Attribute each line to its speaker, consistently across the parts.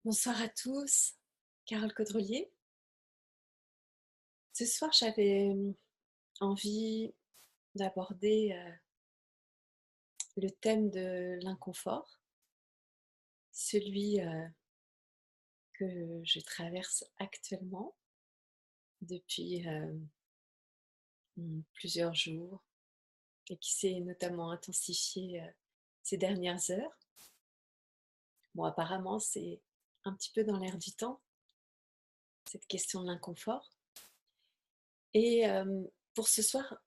Speaker 1: Bonsoir à tous, Carole Caudrelier. Ce soir, j'avais envie d'aborder le thème de l'inconfort, celui que je traverse actuellement depuis plusieurs jours et qui s'est notamment intensifié ces dernières heures. Bon, apparemment, c'est un petit peu dans l'air du temps, cette question de l'inconfort. Et pour ce soir,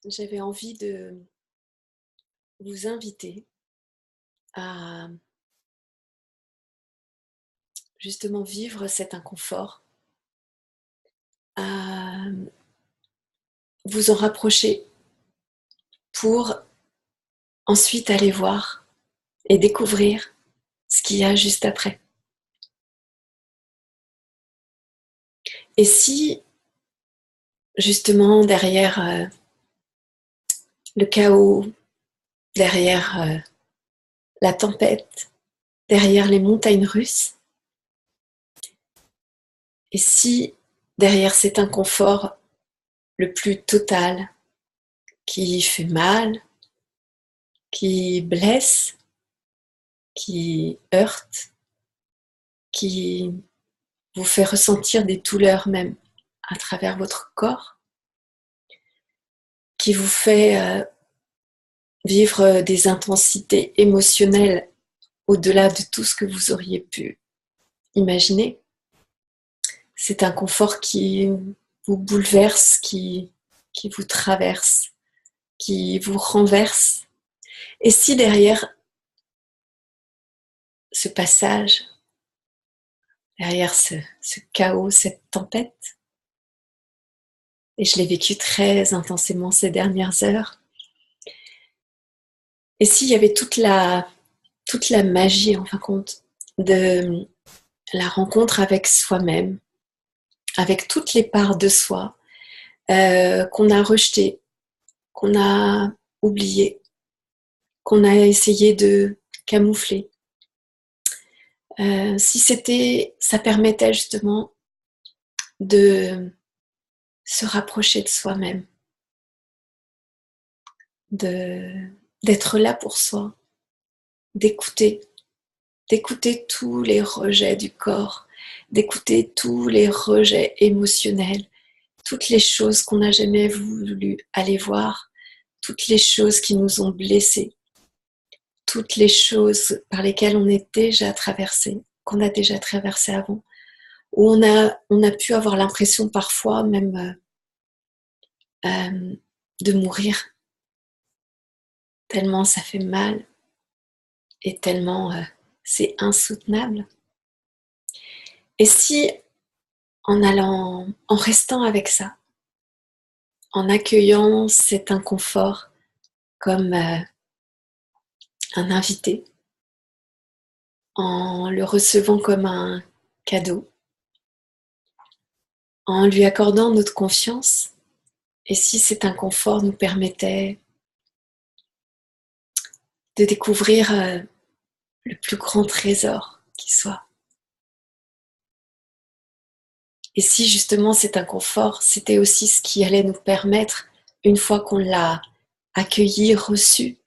Speaker 1: j'avais envie de vous inviter à justement vivre cet inconfort, à vous en rapprocher pour ensuite aller voir et découvrir ce qu'il y a juste après. Et si justement derrière le chaos, derrière la tempête, derrière les montagnes russes, et si derrière cet inconfort le plus total, qui fait mal, qui blesse, qui heurte, qui vous fait ressentir des douleurs même à travers votre corps, qui vous fait vivre des intensités émotionnelles au-delà de tout ce que vous auriez pu imaginer. C'est un confort qui vous bouleverse, qui vous traverse, qui vous renverse. Et si derrière ce passage, derrière ce chaos, cette tempête, et je l'ai vécu très intensément ces dernières heures, et s'il y avait toute la magie, en fin de compte, de la rencontre avec soi-même, avec toutes les parts de soi qu'on a rejetées, qu'on a oubliées, qu'on a essayé de camoufler. Si ça permettait justement de se rapprocher de soi-même, d'être là pour soi, d'écouter, d'écouter tous les rejets du corps, d'écouter tous les rejets émotionnels, toutes les choses qu'on n'a jamais voulu aller voir, toutes les choses qui nous ont blessés, toutes les choses par lesquelles on est déjà traversé, qu'on a déjà traversé avant, où on a pu avoir l'impression parfois même de mourir, tellement ça fait mal et tellement c'est insoutenable. Et si en restant avec ça, en accueillant cet inconfort comme un invité, en le recevant comme un cadeau, en lui accordant notre confiance, et si cet inconfort nous permettait de découvrir le plus grand trésor qui soit. Et si justement cet inconfort, c'était aussi ce qui allait nous permettre, une fois qu'on l'a accueilli, reçu,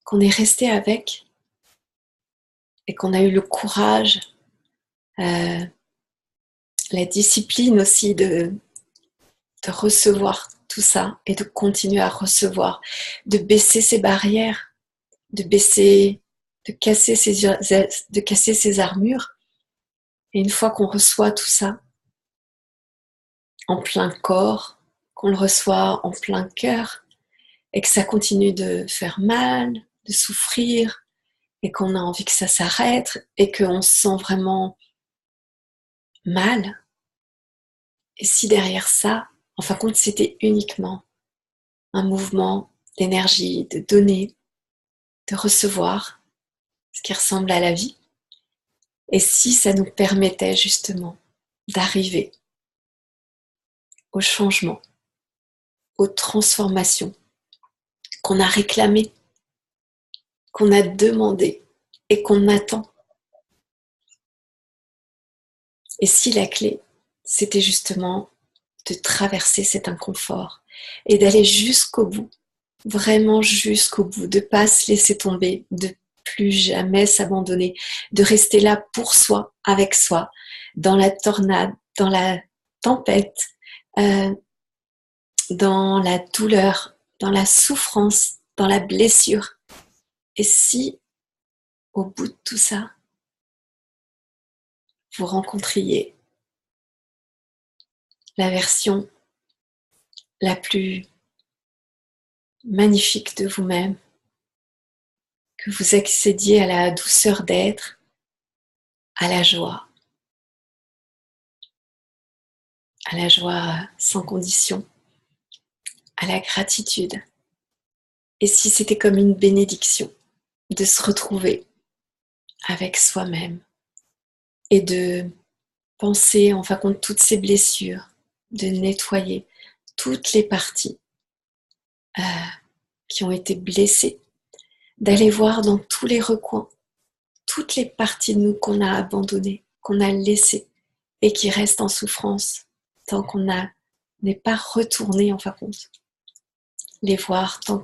Speaker 1: qu'on est resté avec et qu'on a eu le courage, euh, la discipline aussi de recevoir tout ça et de continuer à recevoir, de baisser ses barrières, de baisser, de casser ses armures. Et une fois qu'on reçoit tout ça en plein corps, qu'on le reçoit en plein cœur et que ça continue de faire mal, de souffrir et qu'on a envie que ça s'arrête et qu'on se sent vraiment mal. Et si derrière ça, en fin de compte, c'était uniquement un mouvement d'énergie, de donner, de recevoir, ce qui ressemble à la vie. Et si ça nous permettait justement d'arriver au changement, aux transformations qu'on a réclamées, qu'on a demandées et qu'on attend. Et si la clé, c'était justement de traverser cet inconfort et d'aller jusqu'au bout, vraiment jusqu'au bout, de ne pas se laisser tomber, de plus jamais s'abandonner, de rester là pour soi, avec soi, dans la tornade, dans la tempête, euh, dans la douleur, dans la souffrance, dans la blessure. Et si, au bout de tout ça, vous rencontriez la version la plus magnifique de vous-même, que vous accédiez à la douceur d'être, à la joie sans condition, à la gratitude. Et si c'était comme une bénédiction de se retrouver avec soi-même et de penser en fin de compte toutes ces blessures, de nettoyer toutes les parties euh, qui ont été blessées, d'aller voir dans tous les recoins toutes les parties de nous qu'on a abandonnées, qu'on a laissées et qui restent en souffrance tant qu'on n'est pas retourné en fin de compte. Les voir tant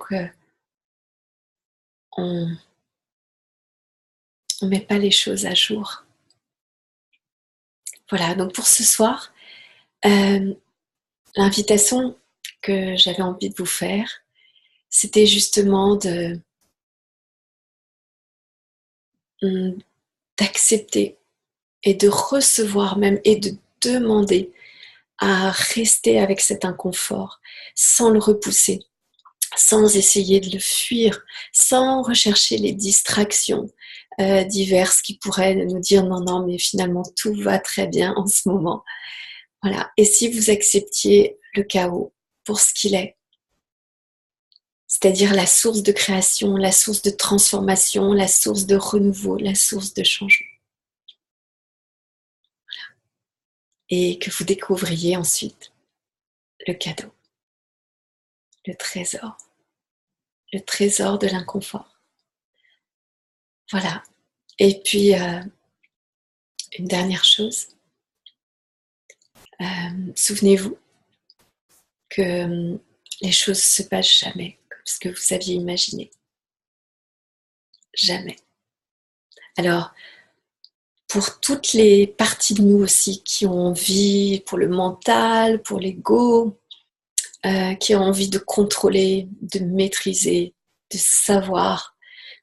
Speaker 1: qu'on ne met pas les choses à jour. Voilà, donc pour ce soir, l'invitation que j'avais envie de vous faire, c'était justement d'accepter et de recevoir même et de demander à rester avec cet inconfort sans le repousser, sans essayer de le fuir, sans rechercher les distractions diverses qui pourraient nous dire non, non, mais finalement tout va très bien en ce moment. Voilà. Et si vous acceptiez le chaos pour ce qu'il est, c'est-à-dire la source de création, la source de transformation, la source de renouveau, la source de changement. Et que vous découvriez ensuite le cadeau, le trésor de l'inconfort. Voilà. Et puis, une dernière chose, souvenez-vous que les choses ne se passent jamais comme ce que vous aviez imaginé. Jamais. Alors, pour toutes les parties de nous aussi qui ont envie, pour le mental, pour l'ego, qui ont envie de contrôler, de maîtriser, de savoir,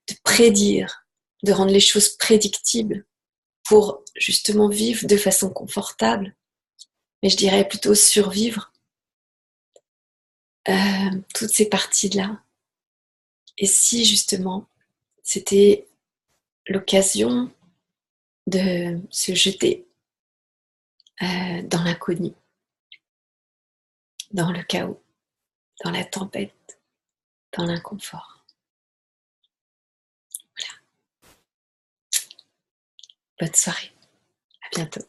Speaker 1: de prédire, de rendre les choses prédictibles pour justement vivre de façon confortable, mais je dirais plutôt survivre, toutes ces parties-là. Et si justement c'était l'occasion de se jeter dans l'inconnu, dans le chaos, dans la tempête, dans l'inconfort. Voilà. Bonne soirée. À bientôt.